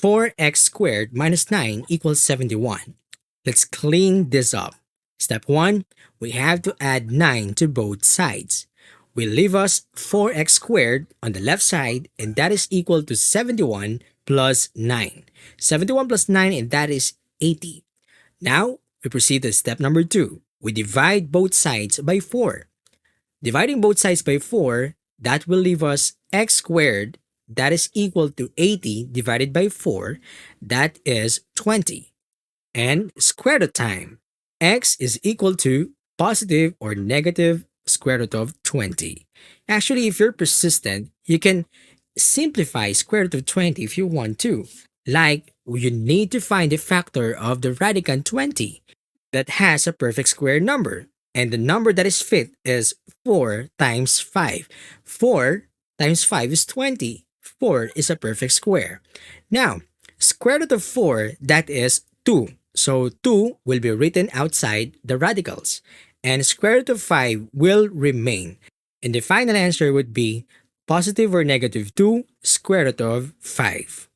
4x squared minus 9 equals 71. Let's clean this up. Step 1, we have to add 9 to both sides. Will leave us 4x squared on the left side, and that is equal to 71 plus 9. 71 plus 9, and that is 80. Now, we proceed to step number 2. We divide both sides by 4. Dividing both sides by 4, that will leave us x squared, that is equal to 80 divided by 4, that is 20. And square root time, x is equal to positive or negative square root of 20. Actually, if you're persistent, you can simplify square root of 20 if you want to. Like, you need to find the factor of the radicand 20 that has a perfect square number. And the number that is fit is 4 times 5. 4 times 5 is 20. 4 is a perfect square. Now, square root of 4, that is 2. So 2 will be written outside the radicals. And square root of 5 will remain. And the final answer would be positive or negative 2 square root of 5.